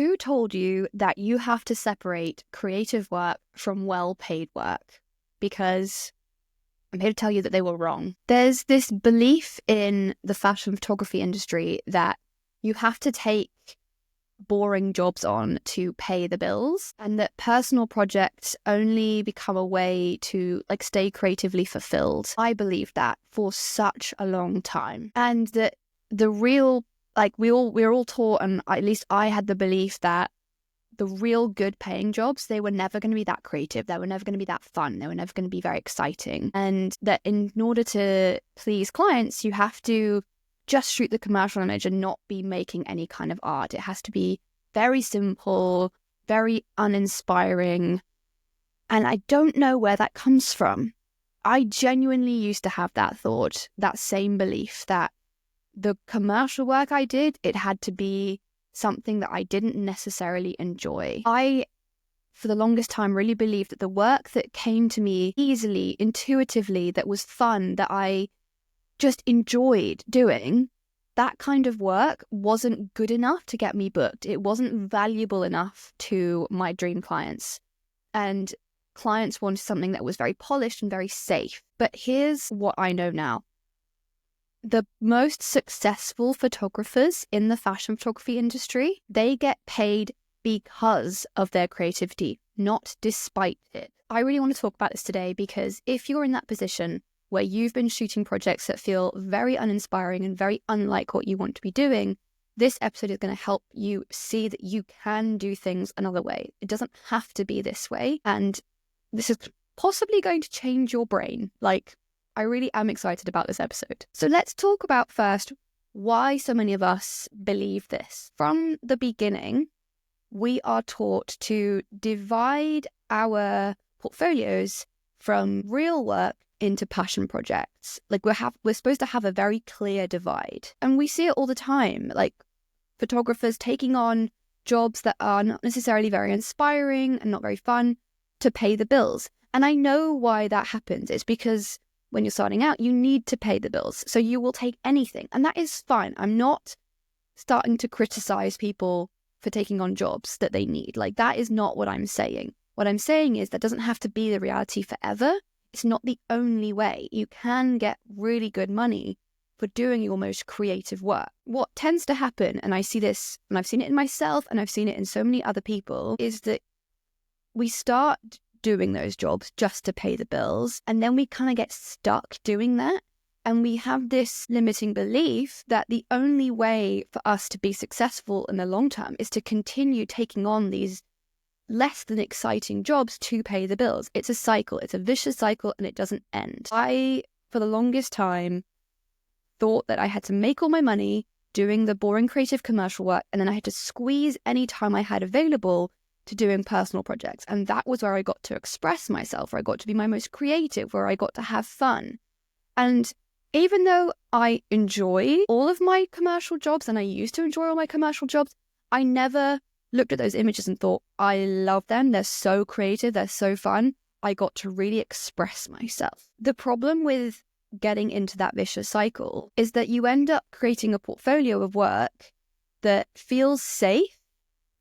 Who told you that you have to separate creative work from well-paid work? Because I'm here to tell you that they were wrong. There's this belief in the fashion photography industry that you have to take boring jobs on to pay the bills, and that personal projects only become a way to stay creatively fulfilled. I believed that for such a long time, and that the real we're all taught, and at least I had the belief that the real good paying jobs, they were never going to be that creative, they were never going to be that fun, they were never going to be very exciting, and that in order to please clients, you have to just shoot the commercial image and not be making any kind of art. It has to be very simple, very uninspiring. And I don't know where that comes from. I genuinely used to have that thought, that same belief that the commercial work I did, it had to be something that I didn't necessarily enjoy. I, for the longest time, really believed that the work that came to me easily, intuitively, that was fun, that I just enjoyed doing, that kind of work wasn't good enough to get me booked. It wasn't valuable enough to my dream clients. And clients wanted something that was very polished and very safe. But here's what I know now. The most successful photographers in the fashion photography industry, they get paid because of their creativity, not despite it. I really want to talk about this today because if you're in that position where you've been shooting projects that feel very uninspiring and very unlike what you want to be doing, this episode is going to help you see that you can do things another way. It doesn't have to be this way. And this is possibly going to change your brain. I really am excited about this episode. So let's talk about first why so many of us believe this. From the beginning, we are taught to divide our portfolios from real work into passion projects. We're supposed to have a very clear divide. And we see it all the time, photographers taking on jobs that are not necessarily very inspiring and not very fun to pay the bills. And I know why that happens. It's because when you're starting out, you need to pay the bills. So you will take anything. And that is fine. I'm not starting to criticize people for taking on jobs that they need. That is not what I'm saying. What I'm saying is that doesn't have to be the reality forever. It's not the only way. You can get really good money for doing your most creative work. What tends to happen, and I see this, and I've seen it in myself, and I've seen it in so many other people, is that we start doing those jobs just to pay the bills, and then we kind of get stuck doing that. And we have this limiting belief that the only way for us to be successful in the long term is to continue taking on these less than exciting jobs to pay the bills. It's a cycle. It's a vicious cycle, and it doesn't end. I, for the longest time, thought that I had to make all my money doing the boring creative commercial work, and then I had to squeeze any time I had available to doing personal projects. And that was where I got to express myself, where I got to be my most creative, where I got to have fun. And even though I enjoy all of my commercial jobs, and I used to enjoy all my commercial jobs, I never looked at those images and thought, I love them, they're so creative, they're so fun. I got to really express myself. The problem with getting into that vicious cycle is that you end up creating a portfolio of work that feels safe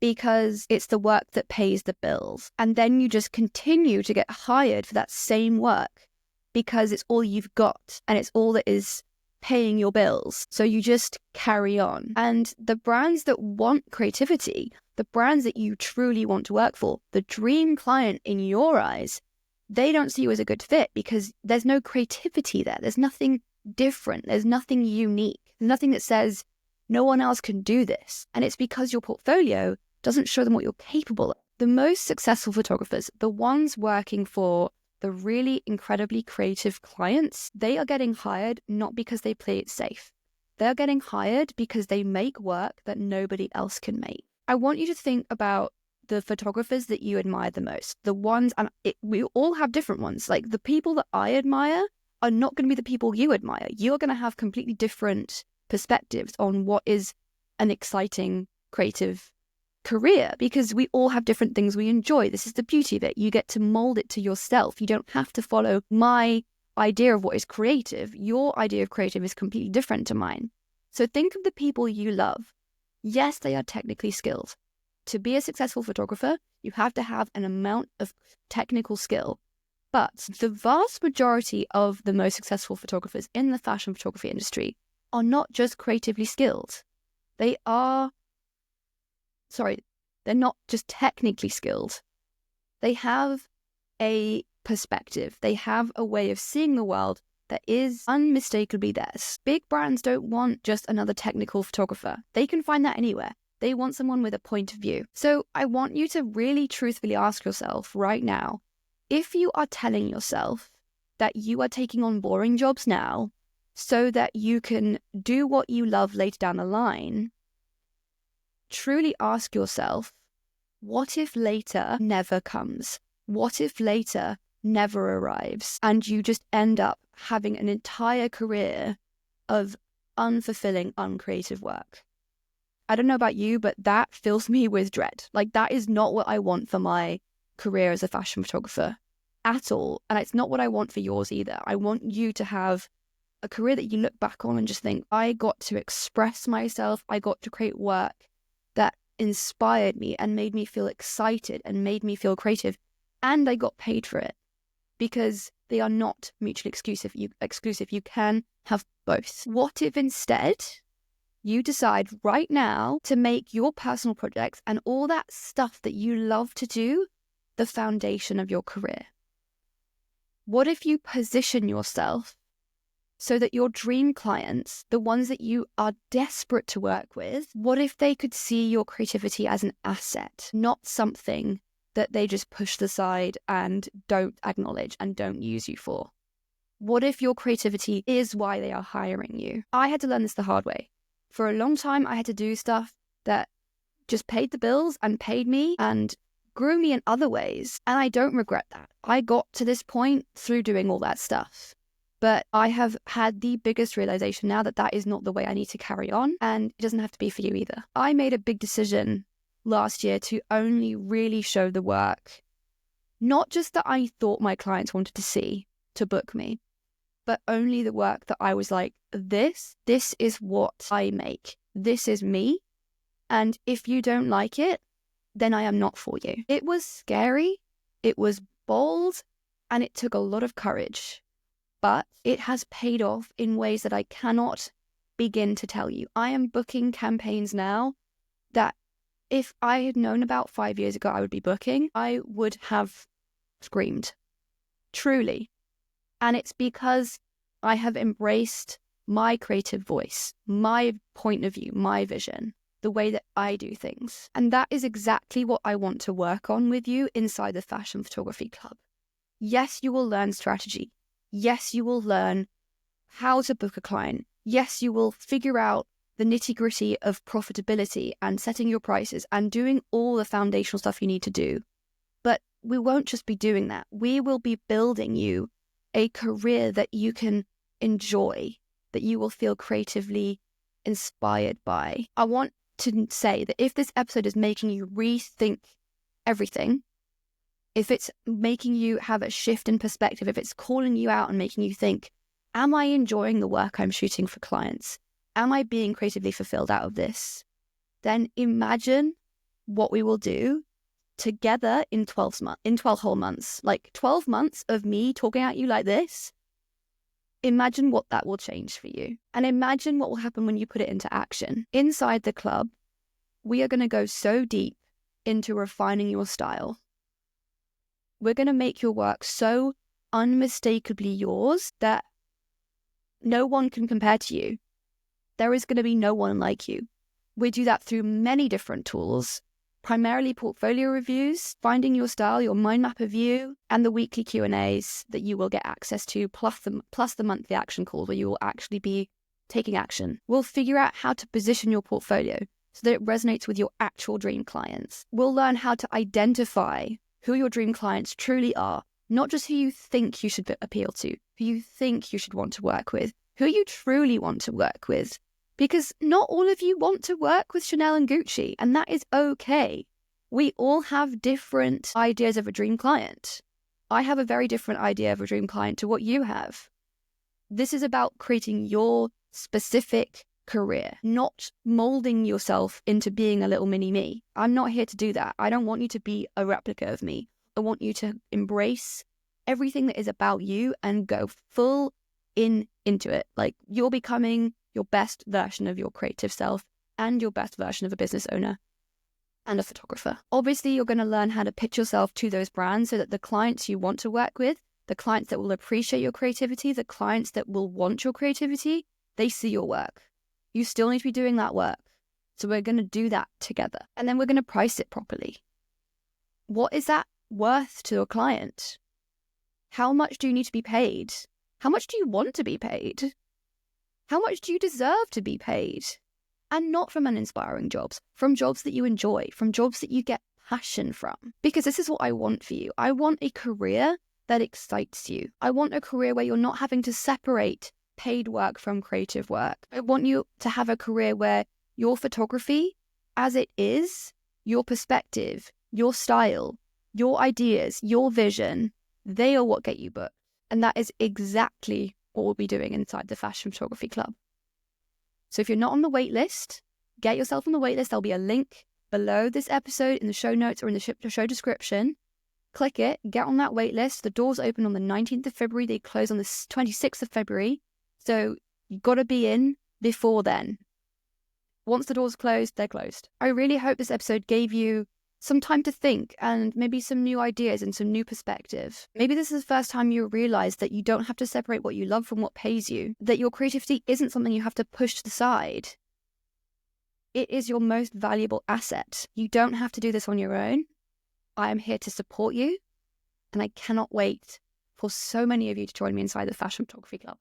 because it's the work that pays the bills. And then you just continue to get hired for that same work because it's all you've got and it's all that is paying your bills. So you just carry on. And the brands that want creativity, the brands that you truly want to work for, the dream client in your eyes, they don't see you as a good fit because there's no creativity there. There's nothing different. There's nothing unique. There's nothing that says no one else can do this. And it's because your portfolio doesn't show them what you're capable of. The most successful photographers, the ones working for the really incredibly creative clients, they are getting hired not because they play it safe. They're getting hired because they make work that nobody else can make. I want you to think about the photographers that you admire the most. The ones, and we all have different ones. The people that I admire are not going to be the people you admire. You're going to have completely different perspectives on what is an exciting creative career because we all have different things we enjoy. This is the beauty of it. You get to mold it to yourself. You don't have to follow my idea of what is creative. Your idea of creative is completely different to mine. So think of the people you love. Yes, they are technically skilled. to be a successful photographer, you have to have an amount of technical skill. But the vast majority of the most successful photographers in the fashion photography industry are not just creatively skilled. They're not just technically skilled. They have a perspective. They have a way of seeing the world that is unmistakably theirs. Big brands don't want just another technical photographer. They can find that anywhere. They want someone with a point of view. So I want you to really truthfully ask yourself right now, if you are telling yourself that you are taking on boring jobs now so that you can do what you love later down the line, truly ask yourself, what if later never comes? What if later never arrives and you just end up having an entire career of unfulfilling, uncreative work? I don't know about you, but that fills me with dread. Like, that is not what I want for my career as a fashion photographer at all. And it's not what I want for yours either. I want you to have a career that you look back on and just think, I got to express myself. I got to create work that inspired me and made me feel excited and made me feel creative. And I got paid for it, because they are not mutually exclusive. You can have both. What if instead you decide right now to make your personal projects and all that stuff that you love to do the foundation of your career? What if you position yourself so that your dream clients, the ones that you are desperate to work with, what if they could see your creativity as an asset, not something that they just push aside and don't acknowledge and don't use you for? What if your creativity is why they are hiring you? I had to learn this the hard way. For a long time, I had to do stuff that just paid the bills and paid me and grew me in other ways. And I don't regret that. I got to this point through doing all that stuff. But I have had the biggest realization now that that is not the way I need to carry on. And it doesn't have to be for you either. I made a big decision last year to only really show the work, not just that I thought my clients wanted to see to book me, but only the work that I was like, this is what I make. This is me. And if you don't like it, then I am not for you. It was scary. It was bold. And it took a lot of courage. But it has paid off in ways that I cannot begin to tell you. I am booking campaigns now that if I had known about 5 years ago I would be booking, I would have screamed. Truly. And it's because I have embraced my creative voice, my point of view, my vision, the way that I do things. And that is exactly what I want to work on with you inside the Fashion Photography Club. Yes, you will learn strategy. Yes, you will learn how to book a client. Yes, you will figure out the nitty-gritty of profitability and setting your prices and doing all the foundational stuff you need to do. But we won't just be doing that. We will be building you a career that you can enjoy, that you will feel creatively inspired by. I want to say that if this episode is making you rethink everything, if it's making you have a shift in perspective, if it's calling you out and making you think, am I enjoying the work I'm shooting for clients? Am I being creatively fulfilled out of this? Then imagine what we will do together in 12 whole months, like 12 months of me talking at you like this. Imagine what that will change for you. And imagine what will happen when you put it into action. Inside the club, we are going to go so deep into refining your style. We're going to make your work so unmistakably yours that no one can compare to you. There is going to be no one like you. We do that through many different tools, primarily portfolio reviews, finding your style, your mind map of you, and the weekly Q&As that you will get access to, plus the monthly action calls where you will actually be taking action. We'll figure out how to position your portfolio so that it resonates with your actual dream clients. We'll learn how to identify who your dream clients truly are, not just who you think you should appeal to, who you think you should want to work with, who you truly want to work with. Because not all of you want to work with Chanel and Gucci, and that is okay. We all have different ideas of a dream client. I have a very different idea of a dream client to what you have. This is about creating your specific career, not molding yourself into being a little mini me. I'm not here to do that. I don't want you to be a replica of me. I want you to embrace everything that is about you and go full into it. Like, you're becoming your best version of your creative self and your best version of a business owner and a photographer. Obviously, you're going to learn how to pitch yourself to those brands so that the clients you want to work with, the clients that will appreciate your creativity, the clients that will want your creativity, they see your work. You still need to be doing that work. So we're going to do that together. And then we're going to price it properly. What is that worth to a client? How much do you need to be paid? How much do you want to be paid? How much do you deserve to be paid? And not from uninspiring jobs, from jobs that you enjoy, from jobs that you get passion from. Because this is what I want for you. I want a career that excites you. I want a career where you're not having to separate paid work from creative work. I want you to have a career where your photography, as it is, your perspective, your style, your ideas, your vision, they are what get you booked. And that is exactly what we'll be doing inside the Fashion Photography Club. So if you're not on the wait list, get yourself on the wait list. There'll be a link below this episode in the show notes or in the show description. Click it, get on that wait list. The doors open on the 19th of February. They close on the 26th of February. So you've got to be in before then. Once the doors close, they're closed. I really hope this episode gave you some time to think and maybe some new ideas and some new perspective. Maybe this is the first time you realize that you don't have to separate what you love from what pays you, that your creativity isn't something you have to push to the side. It is your most valuable asset. You don't have to do this on your own. I am here to support you, and I cannot wait for so many of you to join me inside the Fashion Photography Club.